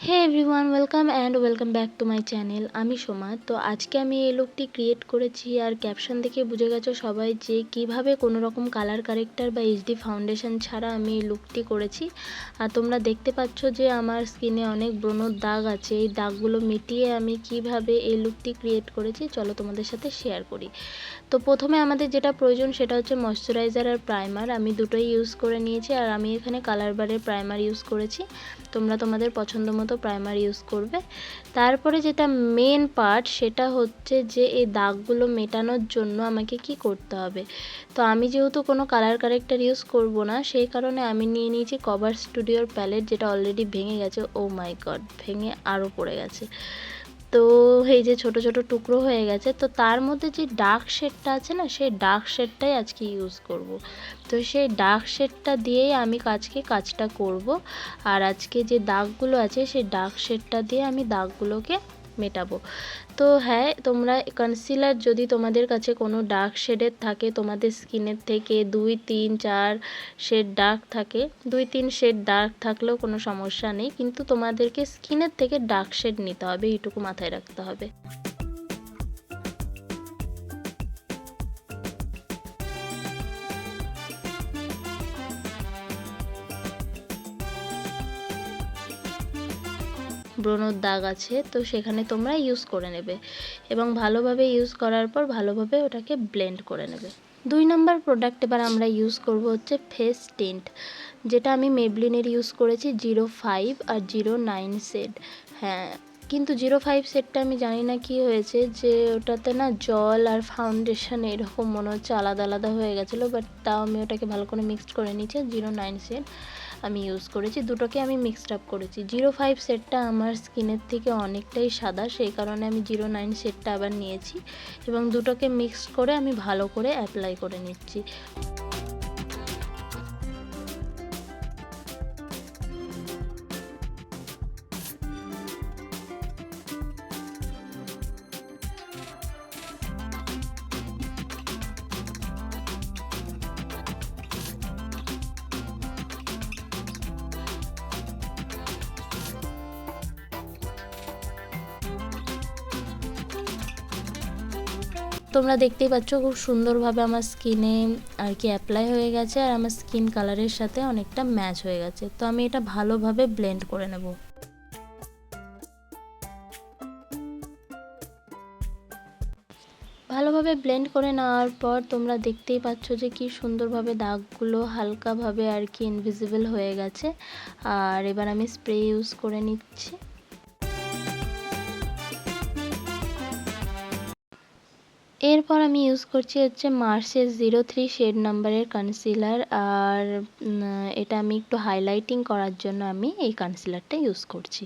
Hey everyone, welcome back to my channel. আমি সোমা। তো আজকে আমি এই লুকটি ক্রিয়েট করেছি, আর ক্যাপশন দেখে বুঝে গেছো সবাই যে কিভাবে কোনো রকম কালার কারেক্টার বা এইচডি ফাউন্ডেশন ছাড়া আমি এই লুকটি করেছি। আর তোমরা দেখতে পাচ্ছ যে আমার স্কিনে অনেক ব্রণর দাগ আছে। এই দাগগুলো মিটিয়ে আমি কিভাবে এই লুকটি ক্রিয়েট করেছি চলো তোমাদের সাথে শেয়ার করি। তো প্রথমে আমাদের যেটা প্রয়োজন সেটা হচ্ছে ময়শ্চারাইজার আর প্রাইমার। আমি দুটোই ইউজ করে নিয়েছি, আর আমি এখানে কালার বারের প্রাইমার ইউজ করেছি। তোমরা তোমাদের পছন্দ মতো প্রাইমার ইউজ করবে। তারপরে যেটা মেন পার্ট সেটা হচ্ছে যে এই দাগগুলো মেটানোর জন্য আমাকে কি করতে হবে। তো আমি যেহেতু কোনো কালার কারেক্টার ইউজ করব না, সেই কারণে আমি নিয়ে নিয়েছি কভার স্টুডিওর প্যালেট, যেটা অলরেডি ভেঙে গেছে। ও মাই গড, ভেঙে আরও পড়ে গেছে। তো এই যে ছোট ছোট টুকরো হয়ে গেছে, তো তার মধ্যে যে ডার্ক শেডটা আছে না, সেই ডার্ক শেডটাই আজকে ইউজ করব। তো সেই ডার্ক শেডটা দিয়েই আমি কাজটা করব। আর আজকে যে দাগগুলো আছে সেই ডার্ক শেডটা দিয়ে আমি দাগগুলোকে মেটাবো। তো হ্যাঁ, তোমরা কনসিলার যদি তোমাদের কাছে কোনো ডার্ক শেডের থাকে, তোমাদের স্কিনের থেকে 2, 3, 4 শেড ডার্ক থাকে, 2, 3 শেড ডার্ক থাকলেও কোনো সমস্যা নেই, কিন্তু তোমাদেরকে স্কিনের থেকে ডার্ক শেড নিতে হবে, এইটুকু মাথায় রাখতে হবে। ব্রণর দাগ আছে, তো সেখানে তোমরা ইউজ করে নেবে এবং ভালোভাবে ইউজ করার পর ভালোভাবে ওটাকে ব্লেন্ড করে নেবে। 2 নম্বর প্রোডাক্ট এবার আমরা ইউজ করব হচ্ছে ফেস টিন্ট, যেটা আমি মেবলিনের ইউজ করেছি 05 আর 09 শেড। হ্যাঁ, কিন্তু 05 শেডটা আমি জানি না কি হয়েছে, যে ওটাতে না জল আর ফাউন্ডেশন এরকম মনে হচ্ছে আলাদা আলাদা হয়ে গেছিলো, বাট তাও আমি ওটাকে ভালো করে মিক্সড করে নিয়েছি। 09 শেড আমি ইউজ করেছি, দুটোকে আমি মিক্সড আপ করেছি। 05 শেডটা আমার স্কিনের থেকে অনেকটাই সাদা, সেই কারণে আমি 09 শেডটা আবার নিয়েছি এবং দুটোকে মিক্সড করে আমি ভালো করে অ্যাপ্লাই করে নিচ্ছি। তোমরা দেখতেই পাচ্ছ খুব সুন্দরভাবে আমার স্কিনে আর কি অ্যাপ্লাই হয়ে গেছে, আর আমার স্কিন কালারের সাথে অনেকটা ম্যাচ হয়ে গেছে। তো আমি এটা ভালোভাবে ব্লেন্ড করে নেব। ভালোভাবে ব্লেন্ড করে নেওয়ার পর তোমরা দেখতেই পাচ্ছ যে কি সুন্দরভাবে দাগগুলো হালকাভাবে আর কি ইনভিজিবল হয়ে গেছে। আর এবার আমি স্প্রে ইউজ করে নিচ্ছি। এরপর আমি ইউজ করছি হচ্ছে মার্সের 03 শেড নাম্বারের কনসিলার, আর এটা আমি একটু হাইলাইটিং করার জন্য আমি এই কনসিলারটা ইউজ করছি।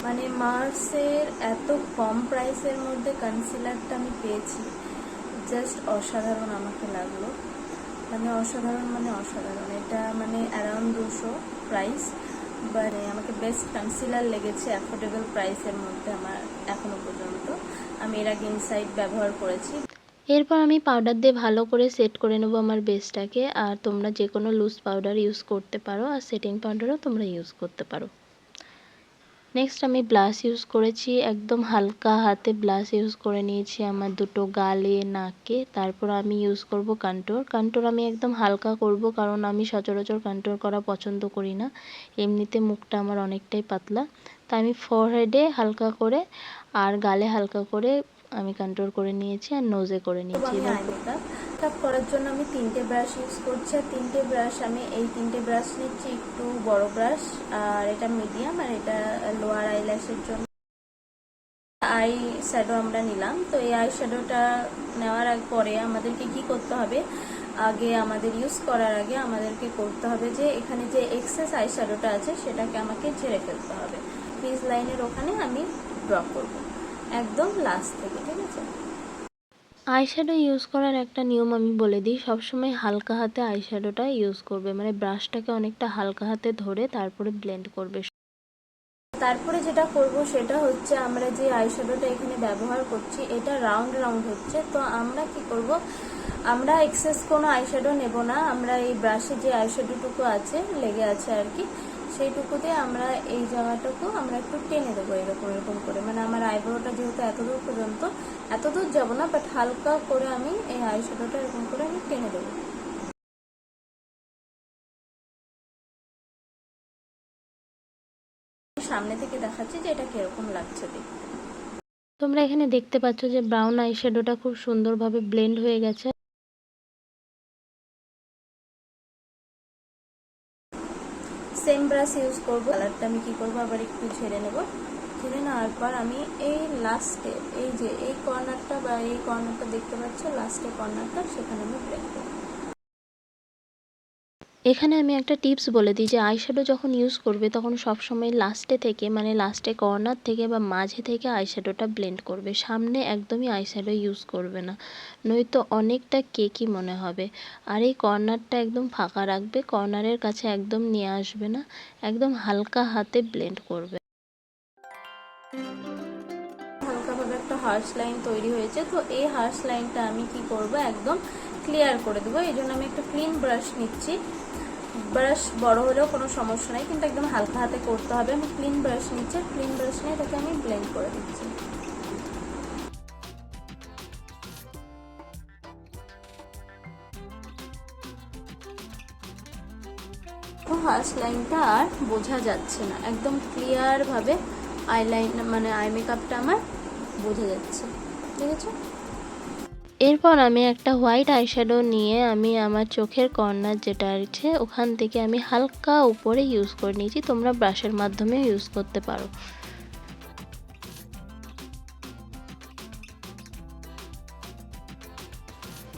মানে মার্সের এত কম প্রাইসের মধ্যে কনসিলারটা আমি পেয়েছি, জাস্ট অসাধারণ আমাকে লাগলো। মানে অসাধারণ, এটা মানে অ্যারাউন্ড 200 প্রাইস, মানে আমাকে বেস্ট কনসিলার লেগেছে অ্যাফোর্ডেবল প্রাইসের মধ্যে আমার এখনো পর্যন্ত। আমি এর আগে ইনসাইড ব্যবহার করেছি। এরপর আমি পাউডার দিয়ে ভালো করে সেট করে নেবো আমার বেসটাকে। আর তোমরা যে কোনো লুজ পাউডার ইউজ করতে পারো, আর সেটিং পাউডারও তোমরা ইউজ করতে পারো। নেক্সট আমি ব্লাশ ইউজ করেছি, একদম হালকা হাতে ব্লাশ ইউজ করে নিয়েছি আমার দুটো গালে, নাকে। তারপর আমি ইউজ করব কন্ট্যুর আমি একদম হালকা করব, কারণ আমি সচরাচর কন্ট্যুর করা পছন্দ করি না, এমনিতে মুখটা আমার অনেকটাই পাতলা। তাই আমি ফরহেডে হালকা করে আর গালে হালকা করে আমি কন্ট্যুর করে নিয়েছি, আর নোজে করে নিয়েছি। মেকআপ করার জন্য আমি 3টে ব্রাশ ইউজ করছি, আর 3টে ব্রাশ আমি এই 3টে ব্রাশ নিচ্ছি, একটু বড় ব্রাশ, আর এটা মিডিয়াম, আর এটা লোয়ার আইল্যাশের জন্য আই শ্যাডো আমরা নিলাম। তো এই আই শ্যাডোটা নেওয়ার পরে আমাদেরকে কি করতে হবে, আগে আমাদের ইউজ করার আগে আমাদেরকে করতে হবে যে এখানে যে এক্সেস আই শ্যাডোটা আছে সেটাকে আমাকে ঝেড়ে ফেলতে হবে। ক্রিজ লাইনের ওখানে আমি ড্র করব একদম লাস্ট থেকে, ঠিক আছে। আইশ্যাডো ইউজ করার একটা নিয়ম আমি বলে দিই, সবসময় হালকা হাতে আইশ্যাডোটা ইউজ করবে, মানে ব্রাশটাকে অনেকটা হালকা হাতে ধরে তারপরে ব্লেন্ড করবে। তারপরে যেটা করব সেটা হচ্ছে, আমরা যে আইশ্যাডোটা এখানে ব্যবহার করছি এটা রাউন্ড রাউন্ড হচ্ছে, তো আমরা কি করব, আমরা এক্সেস কোনো আইশ্যাডো নেব না, আমরা এই ব্রাশে যে আইশ্যাডোটুকু আছে লেগে আছে আর কি, সেইটুকু দিয়ে আমরা এই জায়গাটুকু আমরা একটু টেনে দেবো এরকম এরকম করে, মানে আমার আইব্রোটা যেহেতু এতদূর পর্যন্ত, এতদূর যাবো না, বাট হালকা করে আমি এই আইশ্যাডোটা এরকম করে আমি টেনে দেবো। সামনে থেকে দেখাচ্ছি যে এটা কিরকম লাগছে দেখতে। তোমরা এখানে দেখতে পাচ্ছ যে ব্রাউন আইশ্যাডোটা খুব সুন্দরভাবে ব্লেন্ড হয়ে গেছে। সেম ব্রাশ ইউজ করবো, কালারটা আমি কি করবো আবার একটু ঝেড়ে নেব, ঝেড়ে নেওয়ার পর আমি এই লাস্টে এই যে এই কর্নারটা বা এই কর্নারটা দেখতে পাচ্ছ, লাস্টে কর্নারটা, সেখানে আমি ব্লেন্ড করবো। এখানে আমি একটা টিপস বলে দিই যে আইশ্যাডো যখন ইউজ করবে তখন সবসময় লাস্টে থেকে, মানে লাস্টে কর্নার থেকে বা মাঝে থেকে আইশ্যাডোটা ব্লেন্ড করবে, সামনে একদমই আইশ্যাডো ইউজ করবে না, নয়তো অনেকটা কেকি মনে হবে। আর এই কর্নারটা একদম ফাঁকা রাখবে, কর্নারের কাছে একদম নিয়ে আসবে না, একদম হালকা হাতে ব্লেন্ড করবে। হালকাভাবে একটা হার্শ লাইন তৈরি হয়েছে, তো এই হার্শ লাইনটা আমি কি করব, একদম ক্লিয়ার করে দেবো। এই জন্য আমি একটা ক্লিন ব্রাশ নিচ্ছি, ব্রাশ বড় হলেও কোনো সমস্যা নাই, কিন্তু একদম হালকা হাতে করতে হবে। আমি ক্লিন ব্রাশ নিচ্ছি, ক্লিন ব্রাশ নিয়ে এটাকে আমি ব্লেন্ড করে দিচ্ছি। তো হার্শ লাইনটা আর বোঝা যাচ্ছে না, একদম ক্লিয়ার ভাবে আইলাইন মানে আই মেকআপটা আমার বোঝা যাচ্ছে, ঠিক আছে। এরপর আমি একটা হোয়াইট আইশ্যাডো নিয়ে আমি আমার চোখের কর্নার যেটা আছে ওখান থেকে আমি হালকা উপরে ইউজ করে নিয়েছি, তোমরা ব্রাশের মাধ্যমে ইউজ করতে পারো।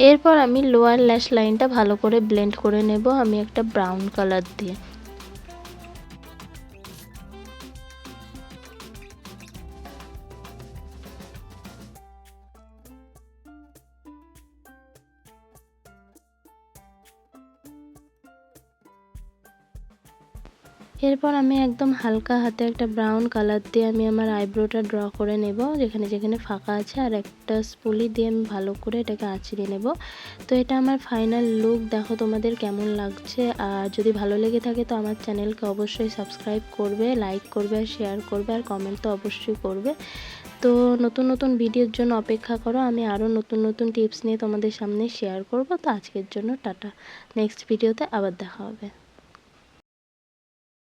এরপর আমি লোয়ার ল্যাশ লাইনটা ভালো করে ব্লেন্ড করে নেব আমি একটা ব্রাউন কালার দিয়ে। এরপর আমি একদম হালকা হাতে একটা ব্রাউন কালার দিয়ে আমি আমার আইব্রোটা ড্র করে নেব, যেখানে যেখানে ফাঁকা আছে, আর একটা স্পুলি দিয়ে আমি ভালো করে এটাকে আঁচড়ে নেব। তো এটা আমার ফাইনাল লুক, দেখো তোমাদের কেমন লাগছে। আর যদি ভালো লেগে থাকে তো আমার চ্যানেলকে অবশ্যই সাবস্ক্রাইব করবে, লাইক করবে, আর শেয়ার করবে, আর কমেন্ট তো অবশ্যই করবে। তো নতুন নতুন ভিডিওর জন্য অপেক্ষা করো, আমি আরও নতুন নতুন টিপস নিয়ে তোমাদের সামনে শেয়ার করব। তো আজকের জন্য টাটা, নেক্সট ভিডিওতে আবার দেখা হবে।